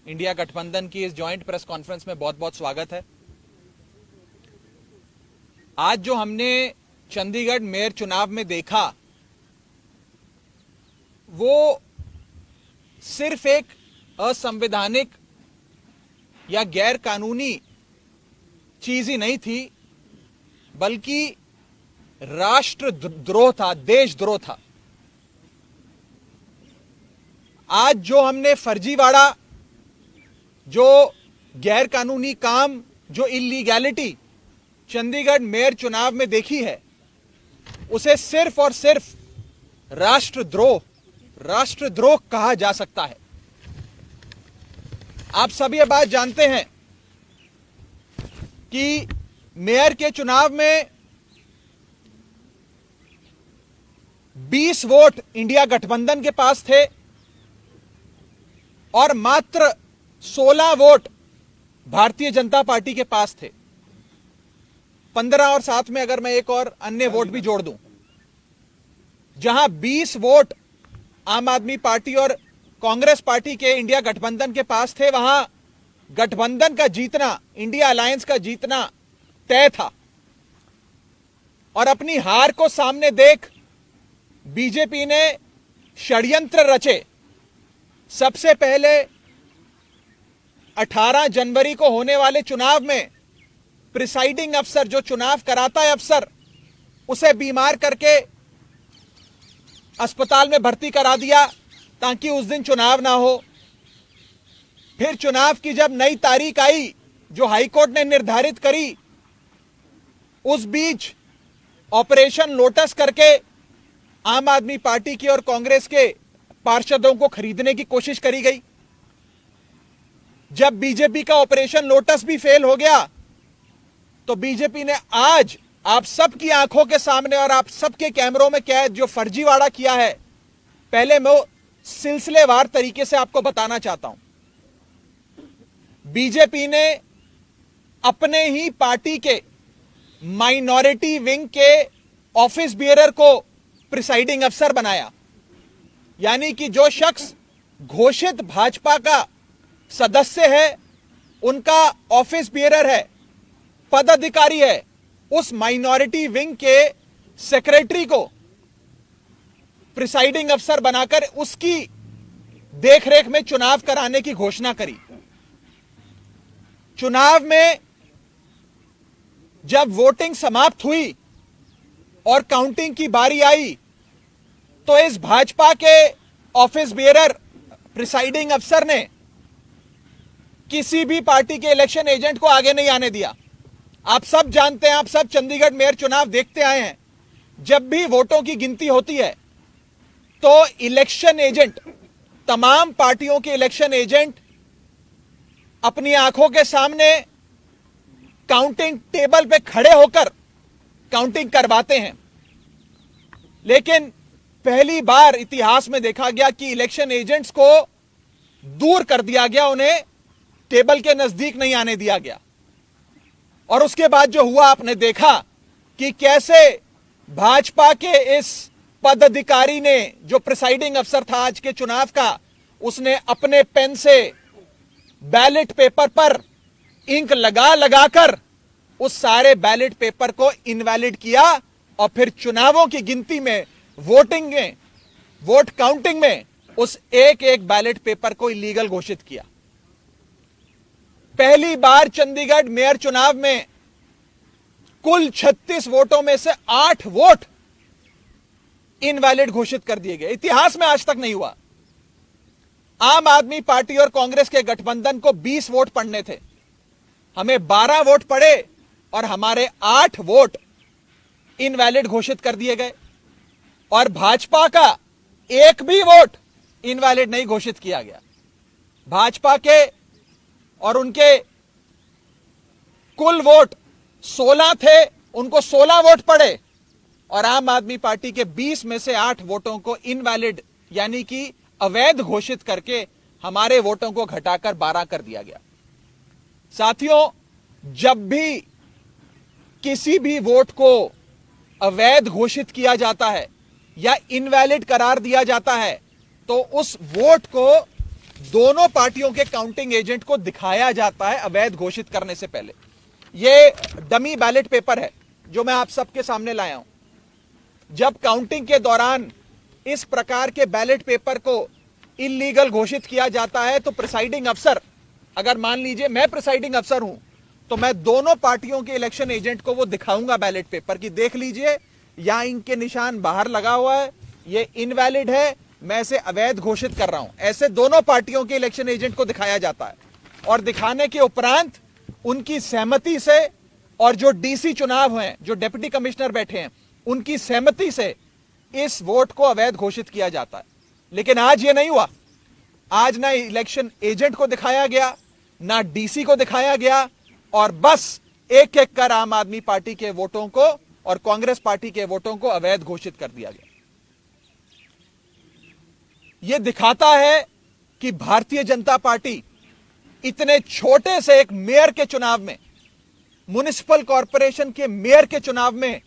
India गठबंधन की इस जॉइंट प्रेस कॉन्फ्रेंस में बहुत बहुत स्वागत है। आज जो हमने चंडीगढ़ मेयर चुनाव में देखा वो सिर्फ एक असंवैधानिक या गैर कानूनी चीज ही नहीं थी, बल्कि राष्ट्रद्रोह था, देशद्रोह था। आज जो हमने फर्जीवाड़ा, जो गैर कानूनी काम, जो इलीगैलिटी चंडीगढ़ मेयर चुनाव में देखी है, उसे सिर्फ और सिर्फ राष्ट्रद्रोह कहा जा सकता है। आप सभी ये बात जानते हैं कि मेयर के चुनाव में 20 वोट इंडिया गठबंधन के पास थे और मात्र 16 वोट भारतीय जनता पार्टी के पास थे। 15 और साथ में अगर मैं एक और अन्य वोट भी जोड़ दूं, जहां 20 वोट आम आदमी पार्टी और कांग्रेस पार्टी के इंडिया गठबंधन के पास थे, वहां गठबंधन का जीतना, इंडिया अलायंस का जीतना तय था। और अपनी हार को सामने देख बीजेपी ने षड्यंत्र रचे। सबसे पहले 18 जनवरी को होने वाले चुनाव में प्रिसाइडिंग अफसर, जो चुनाव कराता है अफसर, उसे बीमार करके अस्पताल में भर्ती करा दिया ताकि उस दिन चुनाव ना हो। फिर चुनाव की जब नई तारीख आई, जो हाईकोर्ट ने निर्धारित करी, उस बीच ऑपरेशन लोटस करके आम आदमी पार्टी की और कांग्रेस के पार्षदों को खरीदने की कोशिश करी गई। जब बीजेपी का ऑपरेशन लोटस भी फेल हो गया, तो बीजेपी ने आज आप सबकी आंखों के सामने और आप सबके कैमरों में कैद जो फर्जीवाड़ा किया है, पहले मैं सिलसिलेवार तरीके से आपको बताना चाहता हूं। बीजेपी ने अपने ही पार्टी के माइनॉरिटी विंग के ऑफिस बियरर को प्रिसाइडिंग अफसर बनाया। यानी कि जो शख्स घोषित भाजपा का सदस्य है, उनका ऑफिस बियरर है, पदाधिकारी है, उस माइनॉरिटी विंग के सेक्रेटरी को प्रिसाइडिंग अफसर बनाकर उसकी देखरेख में चुनाव कराने की घोषणा करी। चुनाव में जब वोटिंग समाप्त हुई और काउंटिंग की बारी आई, तो इस भाजपा के ऑफिस बियरर प्रिसाइडिंग अफसर ने किसी भी पार्टी के इलेक्शन एजेंट को आगे नहीं आने दिया। आप सब जानते हैं, आप सब चंडीगढ़ मेयर चुनाव देखते आए हैं, जब भी वोटों की गिनती होती है तो इलेक्शन एजेंट, तमाम पार्टियों के इलेक्शन एजेंट अपनी आंखों के सामने काउंटिंग टेबल पे खड़े होकर काउंटिंग करवाते हैं। लेकिन पहली बार इतिहास में देखा गया कि इलेक्शन एजेंट्स को दूर कर दिया गया, उन्हें टेबल के नजदीक नहीं आने दिया गया। और उसके बाद जो हुआ, आपने देखा कि कैसे भाजपा के इस पदाधिकारी ने, जो प्रिसाइडिंग अफसर था आज के चुनाव का, उसने अपने पेन से बैलेट पेपर पर इंक लगा लगाकर उस सारे बैलेट पेपर को इनवैलिड किया और फिर चुनावों की गिनती में, वोटिंग में, वोट काउंटिंग में उस एक एक बैलेट पेपर को इलीगल घोषित किया। पहली बार चंडीगढ़ मेयर चुनाव में कुल 36 वोटों में से 8 वोट इनवैलिड घोषित कर दिए गए। इतिहास में आज तक नहीं हुआ। आम आदमी पार्टी और कांग्रेस के गठबंधन को 20 वोट पड़ने थे, हमें 12 वोट पड़े और हमारे 8 वोट इनवैलिड घोषित कर दिए गए। और भाजपा का एक भी वोट इनवैलिड नहीं घोषित किया गया। भाजपा के और उनके कुल वोट 16 थे, उनको 16 वोट पड़े और आम आदमी पार्टी के 20 में से 8 वोटों को इनवैलिड यानी कि अवैध घोषित करके हमारे वोटों को घटाकर 12 कर दिया गया। साथियों, जब भी किसी भी वोट को अवैध घोषित किया जाता है या इनवैलिड करार दिया जाता है, तो उस वोट को दोनों पार्टियों के काउंटिंग एजेंट को दिखाया जाता है अवैध घोषित करने से पहले। यह डमी बैलेट पेपर है जो मैं आप सबके सामने लाया हूं। जब काउंटिंग के दौरान इस प्रकार के बैलेट पेपर को इल्लीगल घोषित किया जाता है तो प्रिसाइडिंग अफसर, अगर मान लीजिए मैं प्रिसाइडिंग अफसर हूं, तो मैं दोनों पार्टियों के इलेक्शन एजेंट को वो दिखाऊंगा बैलेट पेपर की, देख लीजिए यहां इनके निशान बाहर लगा हुआ है, ये इनवैलिड है, मैं इसे अवैध घोषित कर रहा हूं। ऐसे दोनों पार्टियों के इलेक्शन एजेंट को दिखाया जाता है और दिखाने के उपरांत उनकी सहमति से, और जो डीसी चुनाव हैं, जो डिप्टी कमिश्नर बैठे हैं, उनकी सहमति से इस वोट को अवैध घोषित किया जाता है। लेकिन आज यह नहीं हुआ। आज ना इलेक्शन एजेंट को दिखाया गया, ना डीसी को दिखाया गया, और बस एक एक कर आम आदमी पार्टी के वोटों को और कांग्रेस पार्टी के वोटों को अवैध घोषित कर दिया गया। यह दिखाता है कि भारतीय जनता पार्टी इतने छोटे से एक मेयर के चुनाव में, म्युनिसिपल कॉरपोरेशन के मेयर के चुनाव में,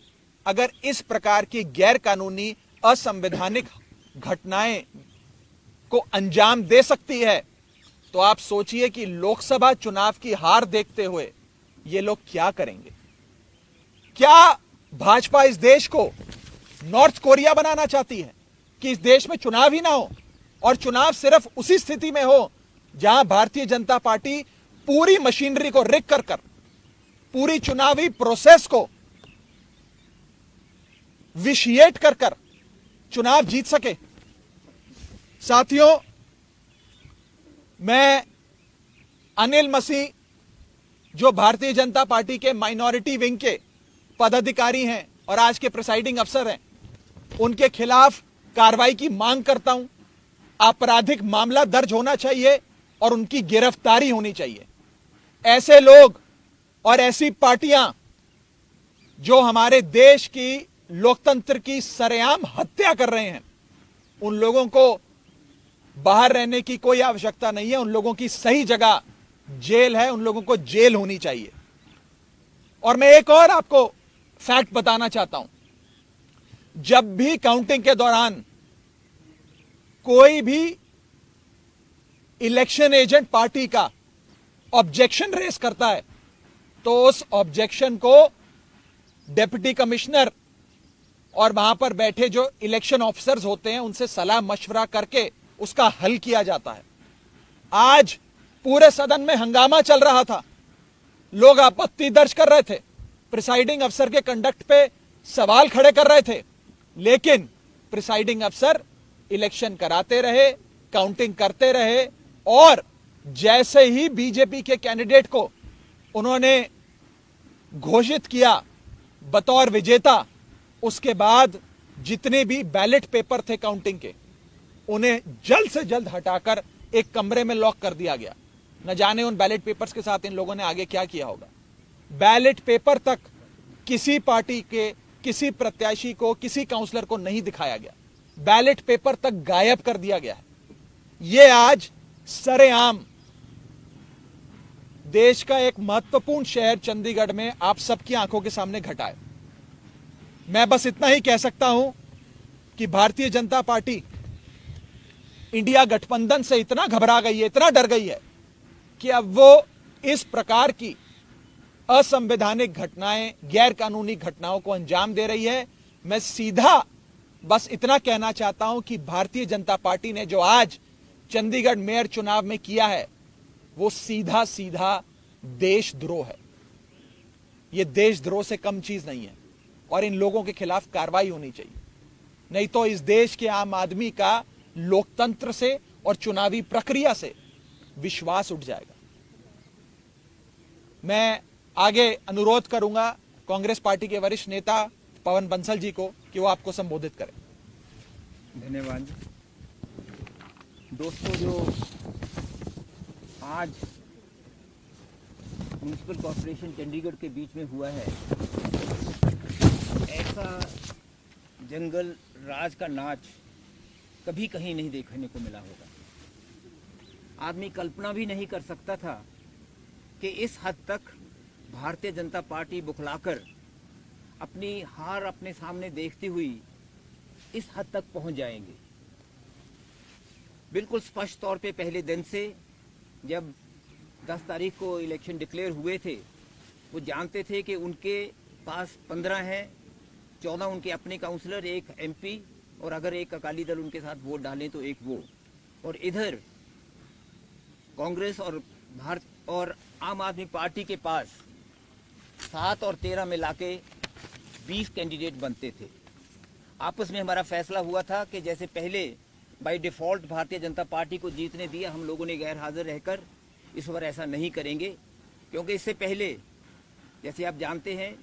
अगर इस प्रकार की गैर कानूनी असंवैधानिक घटनाएं को अंजाम दे सकती है, तो आप सोचिए कि लोकसभा चुनाव की हार देखते हुए ये लोग क्या करेंगे। क्या भाजपा इस देश को नॉर्थ कोरिया बनाना चाहती है कि इस देश में चुनाव ही ना हो, और चुनाव सिर्फ उसी स्थिति में हो जहां भारतीय जनता पार्टी पूरी मशीनरी को रिग कर पूरी चुनावी प्रोसेस को विशिएट कर चुनाव जीत सके। साथियों, मैं अनिल मसीह, जो भारतीय जनता पार्टी के माइनॉरिटी विंग के पदाधिकारी हैं और आज के प्रिसाइडिंग अफसर हैं, उनके खिलाफ कार्रवाई की मांग करता हूं। आपराधिक मामला दर्ज होना चाहिए और उनकी गिरफ्तारी होनी चाहिए। ऐसे लोग और ऐसी पार्टियां जो हमारे देश की लोकतंत्र की सरेआम हत्या कर रहे हैं, उन लोगों को बाहर रहने की कोई आवश्यकता नहीं है। उन लोगों की सही जगह जेल है, उन लोगों को जेल होनी चाहिए। और मैं एक और आपको फैक्ट बताना चाहता हूं। जब भी काउंटिंग के दौरान कोई भी इलेक्शन एजेंट पार्टी का ऑब्जेक्शन रेस करता है, तो उस ऑब्जेक्शन को डिप्टी कमिश्नर और वहां पर बैठे जो इलेक्शन ऑफिसर्स होते हैं उनसे सलाह मशवरा करके उसका हल किया जाता है। आज पूरे सदन में हंगामा चल रहा था, लोग आपत्ति दर्ज कर रहे थे, प्रिसाइडिंग अफसर के कंडक्ट पे सवाल खड़े कर रहे थे, लेकिन प्रिसाइडिंग अफसर इलेक्शन कराते रहे, काउंटिंग करते रहे, और जैसे ही बीजेपी के कैंडिडेट को उन्होंने घोषित किया बतौर विजेता, उसके बाद जितने भी बैलेट पेपर थे काउंटिंग के, उन्हें जल्द से जल्द हटाकर एक कमरे में लॉक कर दिया गया। न जाने उन बैलेट पेपर्स के साथ इन लोगों ने आगे क्या किया होगा। बैलेट पेपर तक किसी पार्टी के, किसी प्रत्याशी को, किसी काउंसलर को नहीं दिखाया गया। बैलेट पेपर तक गायब कर दिया गया है। यह आज सरेआम देश का एक महत्वपूर्ण शहर चंडीगढ़ में आप सबकी आंखों के सामने घटा है। मैं बस इतना ही कह सकता हूं कि भारतीय जनता पार्टी इंडिया गठबंधन से इतना घबरा गई है, इतना डर गई है कि अब वो इस प्रकार की असंवैधानिक घटनाएं, गैर कानूनी घटनाओं को अंजाम दे रही है। मैं सीधा बस इतना कहना चाहता हूं कि भारतीय जनता पार्टी ने जो आज चंडीगढ़ मेयर चुनाव में किया है, वो सीधा सीधा देशद्रोह है। यह देशद्रोह से कम चीज नहीं है, और इन लोगों के खिलाफ कार्रवाई होनी चाहिए। नहीं तो इस देश के आम आदमी का लोकतंत्र से और चुनावी प्रक्रिया से विश्वास उठ जाएगा। मैं आगे अनुरोध करूंगा कांग्रेस पार्टी के वरिष्ठ नेता पवन बंसल जी को कि वो आपको संबोधित करें। धन्यवाद दोस्तों। जो आज म्युनिसिपल कॉर्पोरेशन चंडीगढ़ के बीच में हुआ है, ऐसा जंगल राज का नाच कभी कहीं नहीं देखने को मिला होगा। आदमी कल्पना भी नहीं कर सकता था कि इस हद तक भारतीय जनता पार्टी बुखलाकर अपनी हार अपने सामने देखती हुई इस हद तक पहुंच जाएंगे। बिल्कुल स्पष्ट तौर पे पहले दिन से जब 10 तारीख को इलेक्शन डिक्लेयर हुए थे, वो जानते थे कि उनके पास 15 हैं, 14 उनके अपने काउंसलर, एक एमपी, और अगर एक अकाली दल उनके साथ वोट डालें तो एक वो, और इधर कांग्रेस और आम आदमी पार्टी के पास 7 और 13 मिला के 20 कैंडिडेट बनते थे। आपस में हमारा फैसला हुआ था कि जैसे पहले by default Bharatiya Janata party को जीतने दिया, हम लोगों ने गैर हाजिर रहकर, इस बार ऐसा नहीं करेंगे, क्योंकि इससे पहले जैसे आप जानते हैं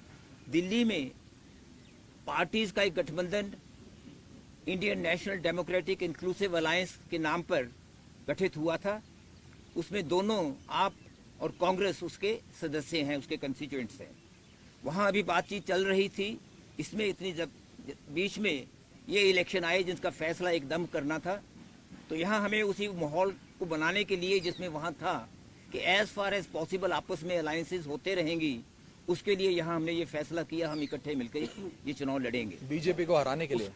दिल्ली में पार्टीज का एक गठबंधन Indian national democratic inclusive alliance के नाम पर गठित हुआ था। उसमें दोनों आप और कांग्रेस उसके सदस्य हैं, उसके कंस्टिट्यूएंट्स हैं। वहाँ अभी बातचीत चल रही थी। इसमें इतनी बीच में ये इलेक्शन आए जिसका फैसला एकदम करना था, तो यहाँ हमें उसी माहौल को बनाने के लिए जिसमें वहाँ था कि एज फार एज पॉसिबल आपस में अलायंसेस होते रहेंगी, उसके लिए यहाँ हमने ये फैसला किया हम इकट्ठे मिलकर ये चुनाव लड़ेंगे। बीजेपी को हराने के लिए,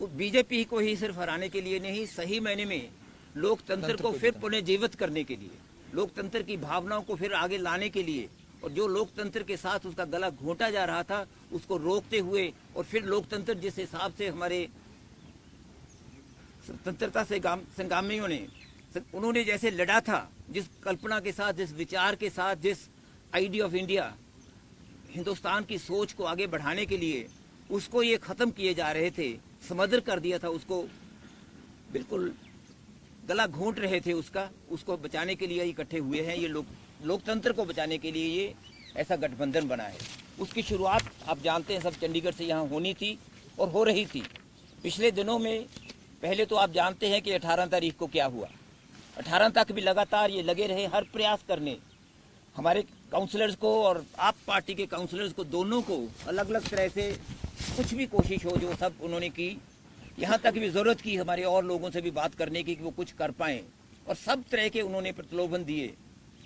बीजेपी को ही सिर्फ हराने के लिए नहीं, सही मायने में लोकतंत्र को फिर पुनर्जीवित करने के लिए, लोकतंत्र की भावनाओं को फिर आगे लाने के लिए, और जो लोकतंत्र के साथ उसका गला घोंटा जा रहा था उसको रोकते हुए, और फिर लोकतंत्र जिस हिसाब से हमारे स्वतंत्रता से संग्रामियों ने उन्होंने जैसे लड़ा था, जिस कल्पना के साथ, जिस विचार के साथ, जिस आइडिया ऑफ इंडिया, हिंदुस्तान की सोच को आगे बढ़ाने के लिए उसको ये खत्म किए जा रहे थे, समदर कर दिया था उसको, बिल्कुल गला घोंट रहे थे उसको बचाने के लिए इकट्ठे हुए हैं। ये लोकतंत्र को बचाने के लिए ये ऐसा गठबंधन बना है। उसकी शुरुआत आप जानते हैं सब चंडीगढ़ से यहाँ होनी थी और हो रही थी। पिछले दिनों में पहले तो आप जानते हैं कि 18 तारीख को क्या हुआ। 18 तक भी लगातार ये लगे रहे हर प्रयास करने, हमारे काउंसलर्स को और आप पार्टी के काउंसलर्स को, दोनों को अलग अलग तरह से कुछ भी कोशिश हो जो सब उन्होंने की। यहाँ तक भी ज़रूरत की हमारे और लोगों से भी बात करने की कि वो कुछ कर पाएँ, और सब तरह के उन्होंने प्रलोभन दिए।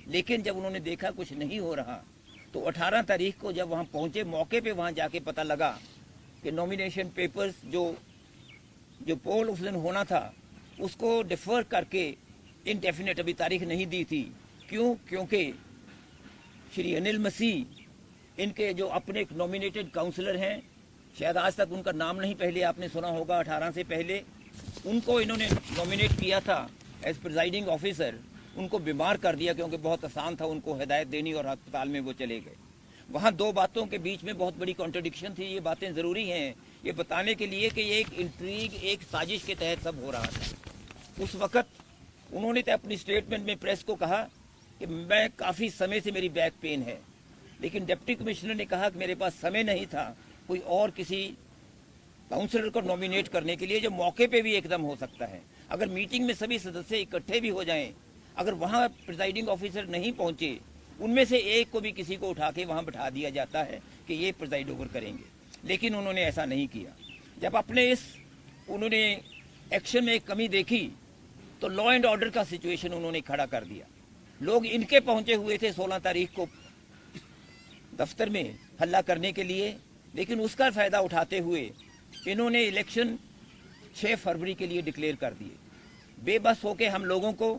लेकिन जब उन्होंने देखा कुछ नहीं हो रहा, तो 18 तारीख को जब वहाँ पहुँचे, मौके पे वहाँ जाके पता लगा कि नॉमिनेशन पेपर्स जो पोल उस दिन होना था उसको डिफर करके इनडेफिनेट अभी तारीख नहीं दी थी। क्यों? क्योंकि श्री अनिल मसीह इनके जो अपने नॉमिनेटेड काउंसलर हैं, शायद आज तक उनका नाम नहीं पहले आपने सुना होगा, 18 से पहले उनको इन्होंने नॉमिनेट किया था एज प्रिजाइडिंग ऑफिसर। उनको बीमार कर दिया क्योंकि बहुत आसान था उनको हिदायत देनी, और अस्पताल में वो चले गए। वहाँ दो बातों के बीच में बहुत बड़ी कॉन्ट्रडिक्शन थी। ये बातें ज़रूरी हैं ये बताने के लिए कि ये एक इंट्रीग, एक साजिश के तहत सब हो रहा था। उस वक्त उन्होंने तो अपनी स्टेटमेंट में प्रेस को कहा कि मैं काफ़ी समय से मेरी बैक पेन है, लेकिन डिप्टी कमिश्नर ने कहा कि मेरे पास समय नहीं था कोई और किसी काउंसलर को नॉमिनेट करने के लिए, जो मौके पे भी एकदम हो सकता है। अगर मीटिंग में सभी सदस्य इकट्ठे भी हो जाएं, अगर वहाँ प्रिजाइडिंग ऑफिसर नहीं पहुँचे, उनमें से एक को भी किसी को उठा के वहाँ बैठा दिया जाता है कि ये प्रिजाइड ओवर करेंगे। लेकिन उन्होंने ऐसा नहीं किया। जब अपने उन्होंने एक्शन में एक कमी देखी तो लॉ एंड ऑर्डर का सिचुएशन उन्होंने खड़ा कर दिया। लोग इनके पहुंचे हुए थे 16 तारीख को दफ्तर में हल्ला करने के लिए, लेकिन उसका फायदा उठाते हुए इन्होंने इलेक्शन 6 फरवरी के लिए डिक्लेयर कर दिए। बेबस होके हम लोगों को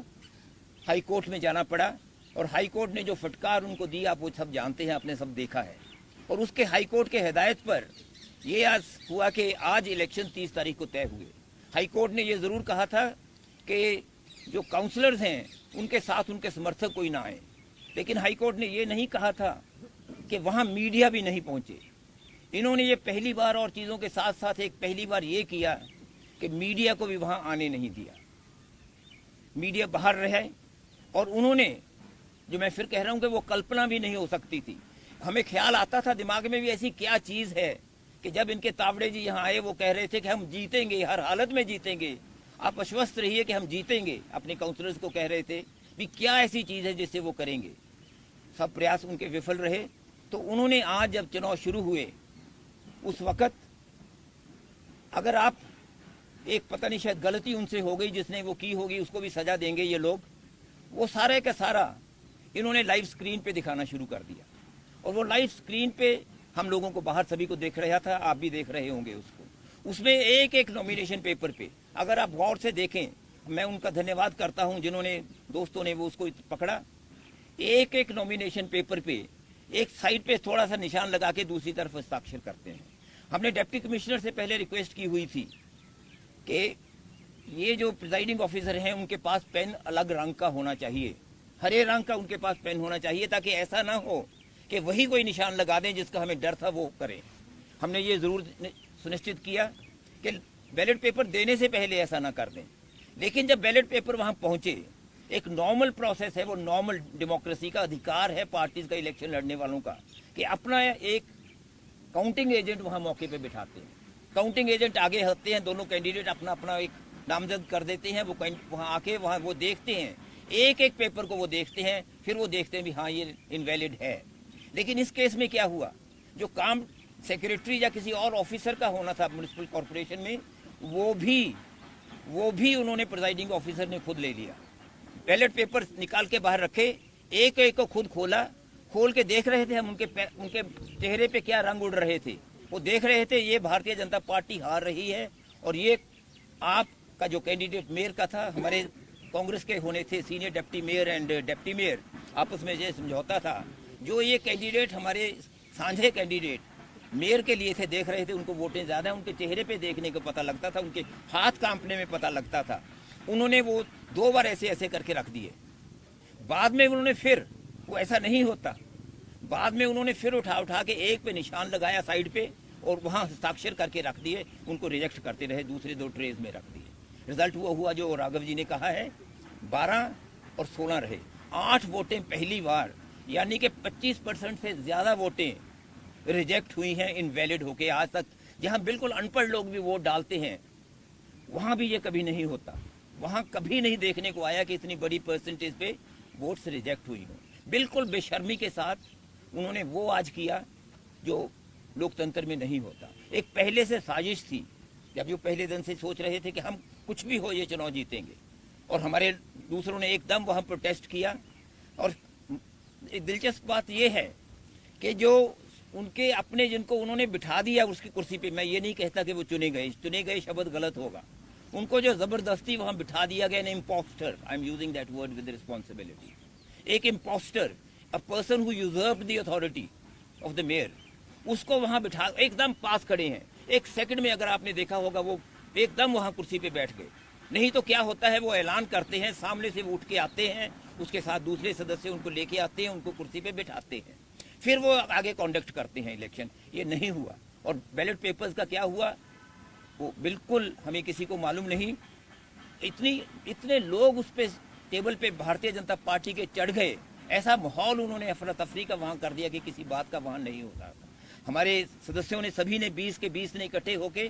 हाई कोर्ट में जाना पड़ा, और हाई कोर्ट ने जो फटकार उनको दी आप वो सब जानते हैं, आपने सब देखा है। और उसके हाई कोर्ट के हिदायत पर ये आज हुआ कि आज इलेक्शन 30 तारीख को तय हुए। हाई कोर्ट ने ये ज़रूर कहा था कि जो काउंसलर्स हैं उनके साथ उनके समर्थक कोई ना आए, लेकिन हाई कोर्ट ने ये नहीं कहा था कि वहाँ मीडिया भी नहीं पहुँचे। इन्होंने ये पहली बार, और चीज़ों के साथ साथ एक पहली बार ये किया कि मीडिया को भी वहाँ आने नहीं दिया, मीडिया बाहर रहे। और उन्होंने, जो मैं फिर कह रहा हूँ कि वो कल्पना भी नहीं हो सकती थी। हमें ख्याल आता था दिमाग में भी ऐसी क्या चीज़ है कि जब इनके तावड़े जी यहाँ आए वो कह रहे थे कि हम जीतेंगे, हर हालत में जीतेंगे, आप आश्वस्त रहिए कि हम जीतेंगे। अपने काउंसलर्स को कह रहे थे भी क्या ऐसी चीज़ है जिससे वो करेंगे। सब प्रयास उनके विफल रहे। तो उन्होंने आज जब चुनाव शुरू हुए उस वक़्त, अगर आप एक पता नहीं शायद गलती उनसे हो गई, जिसने वो की होगी उसको भी सज़ा देंगे ये लोग, वो सारे का सारा इन्होंने लाइव स्क्रीन पे दिखाना शुरू कर दिया। और वो लाइव स्क्रीन पे हम लोगों को बाहर सभी को देख रहा था, आप भी देख रहे होंगे उसको। उसमें एक एक नॉमिनेशन पेपर पे अगर आप गौर से देखें मैं उनका धन्यवाद करता हूं जिन्होंने दोस्तों ने वो उसको पकड़ा। एक एक नॉमिनेशन पेपर पे एक साइड पे थोड़ा सा निशान लगा के दूसरी तरफ हस्ताक्षर करते हैं। हमने डिप्टी कमिश्नर से पहले रिक्वेस्ट की हुई थी कि ये जो प्रिजाइडिंग ऑफिसर हैं उनके पास पेन अलग रंग का होना चाहिए, हरे रंग का उनके पास पेन होना चाहिए, ताकि ऐसा ना हो कि वही कोई निशान लगा दें जिसका हमें डर था वो करें। हमने ये जरूर सुनिश्चित किया कि बैलेट पेपर देने से पहले ऐसा ना कर दें। लेकिन जब बैलेट पेपर वहां पहुंचे, एक नॉर्मल प्रोसेस है, वो नॉर्मल डेमोक्रेसी का अधिकार है पार्टीज का, इलेक्शन लड़ने वालों का, कि अपना एक काउंटिंग एजेंट वहां मौके पे बिठाते हैं। काउंटिंग एजेंट आगे होते हैं, दोनों कैंडिडेट अपना अपना एक नामजद कर देते हैं। वो वहां आके वहां वो देखते हैं, एक एक पेपर को वो देखते हैं, फिर वो देखते हैं भी हाँ ये इनवैलिड है। लेकिन इस केस में क्या हुआ, जो काम सेक्रेटरी या किसी और ऑफिसर का होना था म्युनिसिपल कॉर्पोरेशन में, वो भी उन्होंने प्रिजाइडिंग ऑफिसर ने खुद ले लिया। बैलेट पेपर निकाल के बाहर रखे, एक एक को खुद खोला, खोल के देख रहे थे हम उनके चेहरे पे क्या रंग उड़ रहे थे। वो देख रहे थे ये भारतीय जनता पार्टी हार रही है, और ये आपका जो कैंडिडेट मेयर का था, हमारे कांग्रेस के होने थे senior deputy mayor and deputy mayor, आपस में ये समझौता था। जो ये कैंडिडेट हमारे साझे कैंडिडेट मेयर के लिए थे, देख रहे थे उनको वोटें ज्यादा, उनके चेहरे पे देखने को पता लगता था, उनके हाथ कांपने में पता लगता था। उन्होंने वो 2 बार ऐसे ऐसे करके रख दिए। बाद में उन्होंने फिर, वो ऐसा नहीं होता, बाद में उन्होंने फिर उठा के एक पे निशान लगाया साइड पे और वहां हस्ताक्षर करके रख दिए, उनको रिजेक्ट करते रहे, दूसरे 2 ट्रेज में रख दिए। रिजल्ट वो हुआ जो राघव जी ने कहा है, 12 और 16 रहे, 8 वोटें पहली बार, यानी कि 25% से ज्यादा वोटें रिजेक्ट हुई हैं इनवैलिड होके। आज तक जहां बिल्कुल अनपढ़ लोग भी वोट डालते हैं, वहां भी ये कभी नहीं होता। वहां कभी नहीं देखने को आया कि इतनी बड़ी परसेंटेज पे वोट्स रिजेक्ट हुई हो। बिल्कुल बेशर्मी के साथ उन्होंने वो आज किया जो लोकतंत्र में नहीं होता। एक पहले से साजिश थी, जब जो पहले दिन से सोच रहे थे कि हम कुछ भी हो ये चुनाव जीतेंगे, और हमारे दूसरों ने एकदम वहां प्रोटेस्ट किया। और एक दिलचस्प बात यह है कि जो उनके अपने जिनको उन्होंने बिठा दिया उसकी कुर्सी पे, मैं ये नहीं कहता कि वो चुने गए शब्द गलत होगा, उनको जो जबरदस्ती वहां बिठा दिया गया, impostor, I am using that word with responsibility, एक impostor, a person who usurped the authority of the mayor, उसको वहां बिठा, एकदम पास खड़े हैं। एक सेकंड में अगर आपने देखा होगा वो एकदम वहां कुर्सी पे बैठ गए। नहीं तो क्या होता है, वो ऐलान करते हैं, सामने से वो उठ के आते हैं, उसके साथ दूसरे सदस्य उनको लेके आते हैं, उनको कुर्सी पे बिठाते हैं, फिर वो आगे कॉन्डक्ट करते हैं इलेक्शन। ये नहीं हुआ। और बैलेट पेपर्स का क्या हुआ वो बिल्कुल हमें किसी को मालूम नहीं। इतने लोग उस पे टेबल पे भारतीय जनता पार्टी के चढ़ गए, ऐसा माहौल उन्होंने अफरा तफरी का वहां कर दिया कि किसी बात का वहां नहीं होता था। हमारे सदस्यों ने सभी ने 20 के 20 ने इकट्ठे होके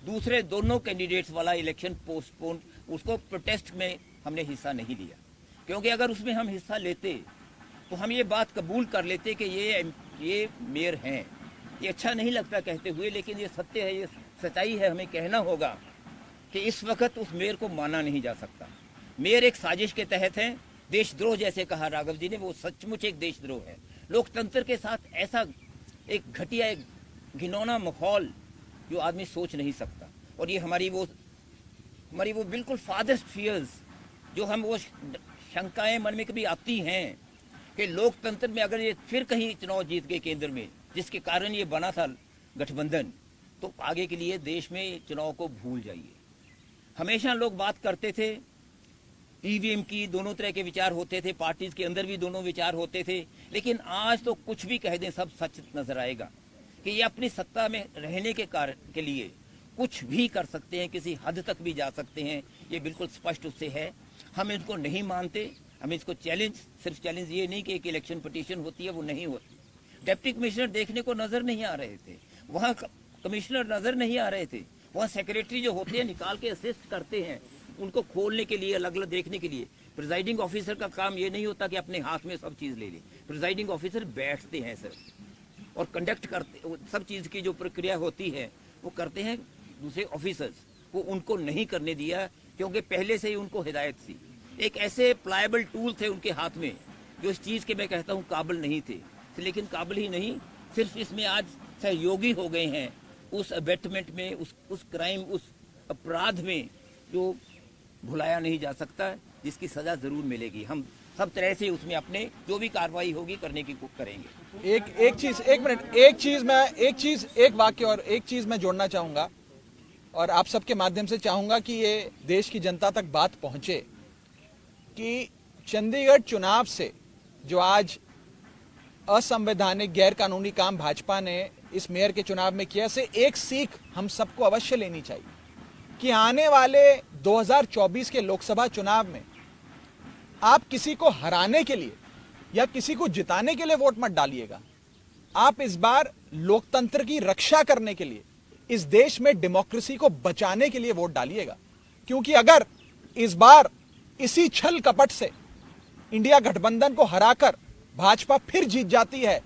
दूसरे दोनों कैंडिडेट्स वाला इलेक्शन पोस्टपोन, उसको प्रोटेस्ट में हमने हिस्सा नहीं लिया, क्योंकि अगर उसमें हम हिस्सा लेते तो हम ये बात कबूल कर लेते कि ये मेयर हैं। ये अच्छा नहीं लगता कहते हुए, लेकिन ये सत्य है, ये सच्चाई है। हमें कहना होगा कि इस वक्त उस मेयर को माना नहीं जा सकता। मेयर एक साजिश के तहत है, देशद्रोह जैसे कहा राघव जी ने, वो सचमुच एक देशद्रोह है। लोकतंत्र के साथ ऐसा एक घटिया, एक घिनौना माहौल जो आदमी सोच नहीं सकता। और ये हमारी वो बिल्कुल फादर्स्ट फियर्स, जो हम वो शंकाएं मन में कभी आती हैं कि लोकतंत्र में अगर ये फिर कहीं चुनाव जीत गए केंद्र में, जिसके कारण ये बना था गठबंधन, तो आगे के लिए देश में चुनाव को भूल जाइए। हमेशा लोग बात करते थे ईवीएम की, दोनों तरह के विचार होते थे, पार्टीज के अंदर भी दोनों विचार होते थे, लेकिन आज तो कुछ भी कह दें सब सच नजर आएगा कि ये अपनी सत्ता में रहने के कारण के लिए कुछ भी कर सकते हैं, किसी हद तक भी जा सकते हैं। ये बिल्कुल स्पष्ट उससे है। हम इनको नहीं मानते, हम इसको सिर्फ चैलेंज ये नहीं कि एक इलेक्शन पिटीशन होती है, वो नहीं होती। डिप्टी कमिश्नर देखने को नजर नहीं आ रहे थे, वहाँ कमिश्नर नजर नहीं आ रहे थे, वहाँ सेक्रेटरी जो होते हैं निकाल के असिस्ट करते हैं उनको खोलने के लिए, अलग अलग देखने के लिए। प्रिजाइडिंग ऑफिसर का काम ये नहीं होता कि अपने हाथ में सब चीज ले ले। प्रिजाइडिंग ऑफिसर बैठते हैं सिर्फ और कंडक्ट करते, सब चीज की जो प्रक्रिया होती है वो करते हैं दूसरे ऑफिसर्स। वो उनको नहीं करने दिया क्योंकि पहले से ही उनको हिदायत थी। एक ऐसे प्लायबल टूल थे उनके हाथ में जो इस चीज के मैं कहता हूँ काबिल नहीं थे। लेकिन काबिल ही नहीं, सिर्फ इसमें आज सहयोगी हो गए हैं उस अबेटमेंट में, उस क्राइम, उस अपराध में जो भुलाया नहीं जा सकता, जिसकी सजा जरूर मिलेगी। हम सब तरह से उसमें अपने जो भी कार्रवाई होगी करने की करेंगे। एक वाक्य और एक चीज मैं जोड़ना चाहूंगा और आप सबके माध्यम से चाहूंगा कि ये देश की जनता तक बात पहुंचे कि चंडीगढ़ चुनाव से जो आज असंवैधानिक गैर कानूनी काम भाजपा ने इस मेयर के चुनाव में किया, से एक सीख हम सबको अवश्य लेनी चाहिए कि आने वाले 2024 के लोकसभा चुनाव में आप किसी को हराने के लिए या किसी को जिताने के लिए वोट मत डालिएगा। आप इस बार लोकतंत्र की रक्षा करने के लिए, इस देश में डेमोक्रेसी को बचाने के लिए वोट डालिएगा। क्योंकि अगर इस बार इसी छल कपट से इंडिया गठबंधन को हराकर भाजपा फिर जीत जाती है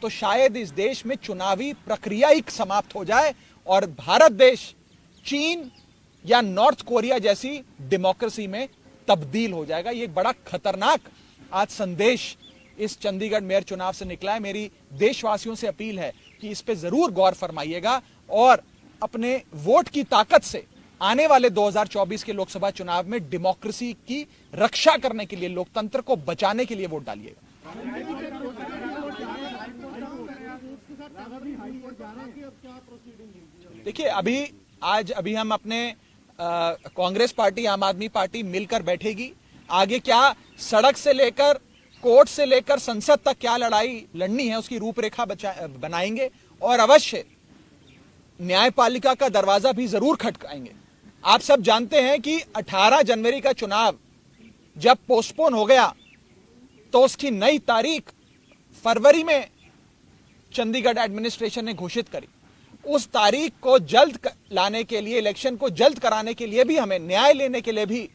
तो शायद इस देश में चुनावी प्रक्रिया ही समाप्त हो जाए और भारत देश चीन या नॉर्थ कोरिया जैसी डेमोक्रेसी में तब्दील हो जाएगा। ये एक बड़ा खतरनाक आज संदेश इस चंडीगढ़ मेयर चुनाव से निकला है। मेरी देशवासियों से अपील है कि इस पे जरूर गौर फरमाइएगा और अपने वोट की ताकत से आने वाले 2024 के लोकसभा चुनाव में डेमोक्रेसी की रक्षा करने के लिए, लोकतंत्र को बचाने के लिए वोट डालिएगा। देखिए, अभी हम अपने कांग्रेस पार्टी, आम आदमी पार्टी मिलकर बैठेगी। आगे क्या सड़क से लेकर, कोर्ट से लेकर संसद तक क्या लड़ाई लड़नी है उसकी रूपरेखा बनाएंगे और अवश्य न्यायपालिका का दरवाजा भी जरूर खटकाएंगे। आप सब जानते हैं कि 18 जनवरी का चुनाव जब पोस्टपोन हो गया तो उसकी नई तारीख फरवरी में चंडीगढ़ एडमिनिस्ट्रेशन ने घोषित करी। उस तारीख को जल्द लाने के लिए, इलेक्शन को जल्द कराने के लिए भी, हमें न्याय लेने के लिए भी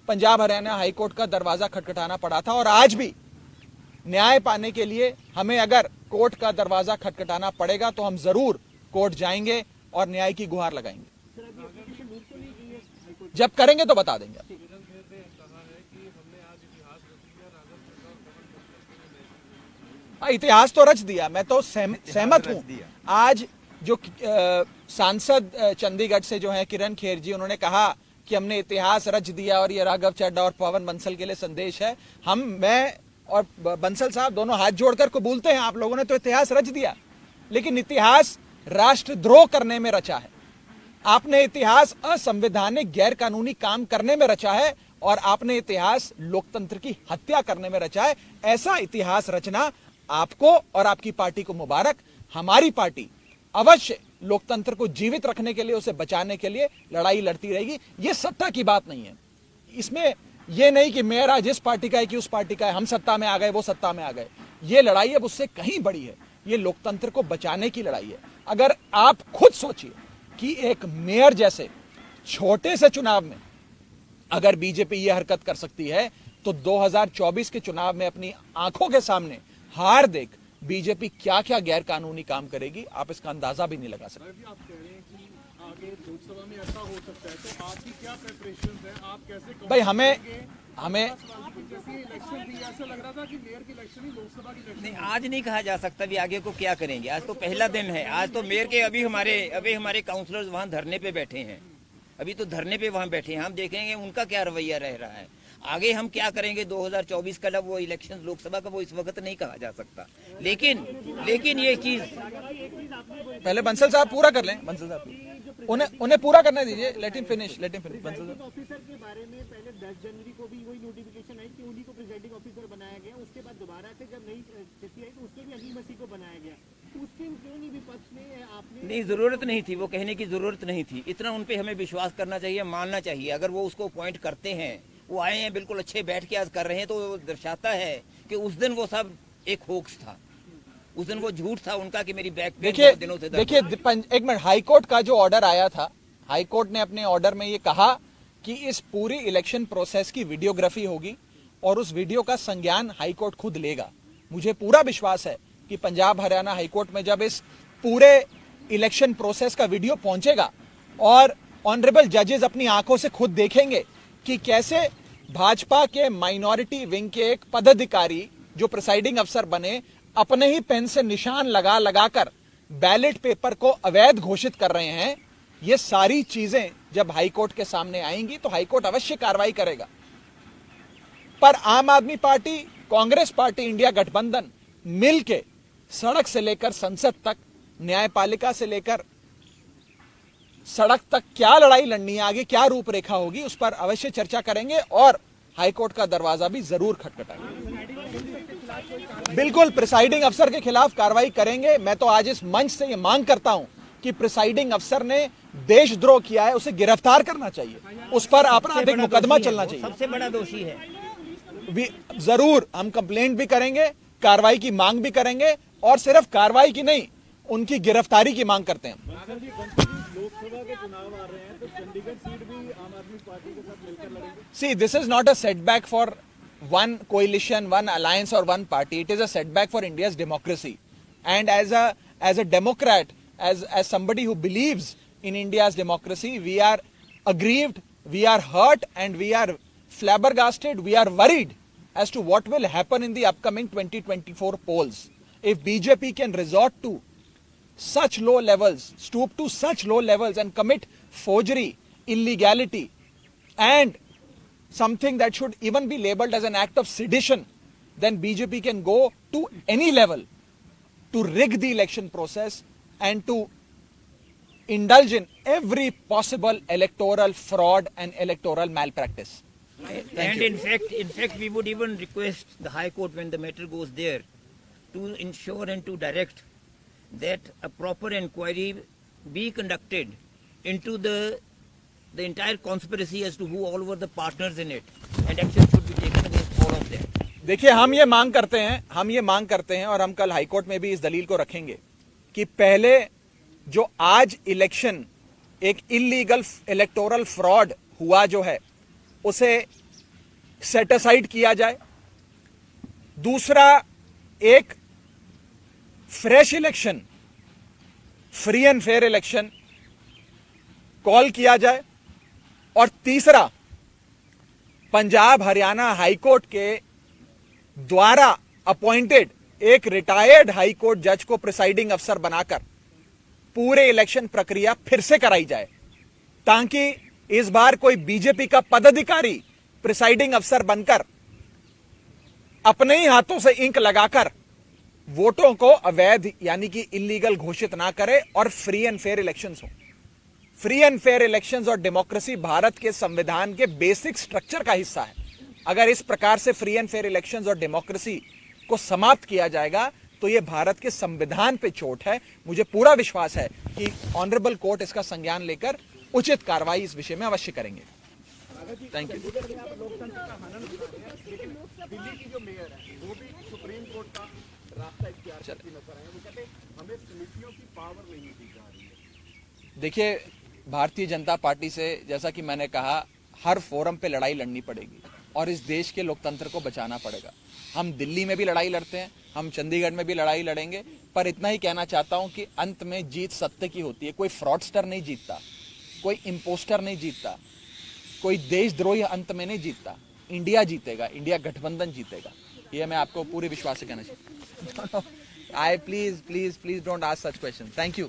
पंजाब हरियाणा हाईकोर्ट का दरवाजा खटखटाना पड़ा था। और आज भी न्याय पाने के लिए हमें अगर कोर्ट का दरवाजा खटखटाना पड़ेगा तो हम जरूर कोर्ट जाएंगे और न्याय की गुहार लगाएंगे। जब करेंगे तो बता देंगे। इतिहास तो रच दिया, मैं तो सहमत हूं। आज जो सांसद चंडीगढ़ से जो है किरण खेर जी, उन्होंने कहा कि हमने इतिहास रच दिया और ये राघव चड्ढा और पवन बंसल के लिए संदेश है। मैं और बंसल साहब दोनों हाथ जोड़कर कबूलते हैं, आप लोगों ने तो इतिहास रच दिया, लेकिन इतिहास राष्ट्रद्रोह करने में रचा है। आपने इतिहास असंवैधानिक गैर कानूनी काम करने में रचा है और आपने इतिहास लोकतंत्र की हत्या करने में रचा है। ऐसा इतिहास रचना आपको और आपकी पार्टी को मुबारक। हमारी पार्टी अवश्य लोकतंत्र को जीवित रखने के लिए, उसे बचाने के लिए लड़ाई लड़ती रहेगी। ये सत्ता की बात नहीं है, इसमें यह नहीं कि मेयर आज इस पार्टी का है कि उस पार्टी का है, हम सत्ता में आ गए, वो सत्ता में आ गए। ये लड़ाई अब उससे कहीं बड़ी है, ये लोकतंत्र को बचाने की लड़ाई है। अगर आप खुद सोचिए कि एक मेयर जैसे छोटे से चुनाव में अगर बीजेपी ये हरकत कर सकती है तो 2024 के चुनाव में अपनी आंखों के सामने हार देख बीजेपी क्या क्या गैर कानूनी काम करेगी, आप इसका अंदाजा भी नहीं लगा सकते। आप कह रहे हैं कि आगे लोकसभा में ऐसा हो सकता है, तो आपकी क्या प्रिपरेशंस हैं? आप कैसे भाई हमें जैसे इलेक्शन भी ऐसा लग रहा था कि मेयर की इलेक्शन ही लोकसभा की इलेक्शन नहीं, आज नहीं कहा जा सकता भी आगे को क्या करेंगे। आज तो पहला दिन है। आज तो मेयर के अभी हमारे काउंसलर्स वहाँ धरने पे बैठे हैं, अभी तो धरने पे वहाँ बैठे हैं। हम देखेंगे उनका क्या रवैया रह रहा है। आगे हम क्या करेंगे 2024 का, वो इलेक्शन लोकसभा का, वो इस वक्त नहीं कहा जा सकता। लेकिन ये चीज पहले बंसल साहब पूरा कर लें। बंसल साहब उन्हें पूरा करने दीजिए। Let him finish. बंसल साहब ऑफिसर के बारे में पहले 10 जनवरी को भी वही नोटिफिकेशन आई कि उन्हीं को प्रिजाइडिंग ऑफिसर बनाया गया। उसके बाद दोबारा से जब नई स्थिति आई तो उसमें भी अली मसीह को बनाया गया। उसके क्यों नहीं विपक्ष ने आपने नहीं, जरूरत नहीं थी, वो कहने की जरूरत नहीं थी। इतना उन पे हमें विश्वास करना चाहिए, मानना चाहिए। अगर वो उसको अपॉइंट करते हैं, वो आए हैं बिल्कुल अच्छे बैठ के आज कर रहे हैं, तो वो दर्शाता है कि उस दिन वो सब एक होक्स था, उस दिन वो झूठ था उनका कि मेरी बैक पेन बहुत दिनों से देखिए एक मिनट, हाईकोर्ट का जो ऑर्डर आया था, हाईकोर्ट ने अपने ऑर्डर में ये कहा कि इस पूरी इलेक्शन प्रोसेस की वीडियोग्राफी होगी और उस वीडियो का संज्ञान हाईकोर्ट खुद लेगा। मुझे पूरा विश्वास है कि पंजाब हरियाणा हाईकोर्ट में जब इस पूरे इलेक्शन प्रोसेस का वीडियो पहुंचेगा और ऑनरेबल जजेस अपनी आंखों से खुद देखेंगे कि कैसे भाजपा के माइनॉरिटी विंग के एक पदाधिकारी जो प्रिसाइडिंग अफसर बने, अपने ही पेन से निशान लगाकर बैलेट पेपर को अवैध घोषित कर रहे हैं। ये सारी चीजें जब हाईकोर्ट के सामने आएंगी तो हाईकोर्ट अवश्य कार्रवाई करेगा। पर आम आदमी पार्टी, कांग्रेस पार्टी, इंडिया गठबंधन मिलके सड़क से लेकर संसद तक, न्यायपालिका से लेकर सड़क तक क्या लड़ाई लड़नी है, आगे क्या रूपरेखा होगी, उस पर अवश्य चर्चा करेंगे और हाईकोर्ट का दरवाजा भी जरूर खटखटाएंगे। बिल्कुल प्रिसाइडिंग अफसर के खिलाफ कार्रवाई करेंगे। मैं तो आज इस मंच से यह मांग करता हूं कि प्रिसाइडिंग अफसर ने देशद्रोह किया है, उसे गिरफ्तार करना चाहिए, उस पर आपराधिक मुकदमा चलना चाहिए। सबसे बड़ा दोषी है। जरूर हम कंप्लेंट भी करेंगे, कार्रवाई की मांग भी करेंगे और सिर्फ कार्रवाई की नहीं, उनकी गिरफ्तारी की मांग करते हैं। लोकसभा के चुनाव आ रहे हैं तो चंडीगढ़ सीट भी आम आदमी पार्टी के साथ मिलकर लड़ेंगे। See, this is not a setback for one coalition, one alliance or one party. It is a setback for India's democracy. And as a Democrat, as somebody who believes in India's democracy, we are aggrieved, we are hurt, and we are flabbergasted, we are worried as to what will happen in the upcoming 2024 polls. If BJP can resort to such low levels, stoop to such low levels and commit forgery, illegality, and something that should even be labeled as an act of sedition, then BJP can go to any level to rig the election process and to indulge in every possible electoral fraud and electoral malpractice. And in fact, we would even request the High Court when the matter goes there to ensure and to direct that a proper inquiry be conducted into the entire conspiracy as to who all were the partners in it, and action should be taken against all of them. देखिए, हम ये मांग करते हैं और हम कल high court में भी इस दलील को रखेंगे कि पहले जो आज इलेक्शन एक इलीगल इलेक्टोरल फ्रॉड हुआ जो है उसे सेट असाइड किया जाए। दूसरा, एक fresh election, free and fair election call किया जाए। और तीसरा, पंजाब हरियाणा हाईकोर्ट के द्वारा अपॉइंटेड एक रिटायर्ड हाईकोर्ट जज को प्रिसाइडिंग अफसर बनाकर पूरे इलेक्शन प्रक्रिया फिर से कराई जाए, ताकि इस बार कोई बीजेपी का पदाधिकारी प्रिसाइडिंग अफसर बनकर अपने ही हाथों से इंक लगाकर वोटों को अवैध यानी कि इलीगल घोषित ना करे और फ्री एंड फेयर इलेक्शंस हो। फ्री एंड फेयर इलेक्शंस और डेमोक्रेसी भारत के संविधान के बेसिक स्ट्रक्चर का हिस्सा है। अगर इस प्रकार से फ्री एंड फेयर इलेक्शंस और डेमोक्रेसी को समाप्त किया जाएगा तो यह भारत के संविधान पे चोट है। मुझे पूरा विश्वास है कि ऑनरेबल कोर्ट इसका संज्ञान लेकर उचित कार्रवाई इस विषय में अवश्य करेंगे। Thank you. दिल्ली की जो मेयर है वो भी सुप्रीम कोर्ट का रास्ता इख्तियार करती नजर आए। वो कहते हमें समितियों की पावर नहीं दी जा रही है। देखिए, भारतीय जनता पार्टी से, जैसा कि मैंने कहा, हर फोरम पे लड़ाई लड़नी पड़ेगी और इस देश के लोकतंत्र को बचाना पड़ेगा। हम दिल्ली में भी लड़ाई लड़ते हैं, हम चंडीगढ़ में भी लड़ाई लड़ेंगे, पर इतना ही कहना चाहता हूं कि अंत में जीत सत्य की होती है। कोई फ्रॉडस्टर नहीं जीतता, कोई इंपोस्टर नहीं जीतता, कोई देशद्रोही अंत में नहीं जीतता। इंडिया जीतेगा, इंडिया गठबंधन जीतेगा, यह मैं आपको पूरे विश्वास से कहना चाहता हूं। Please don't ask such question. Thank you.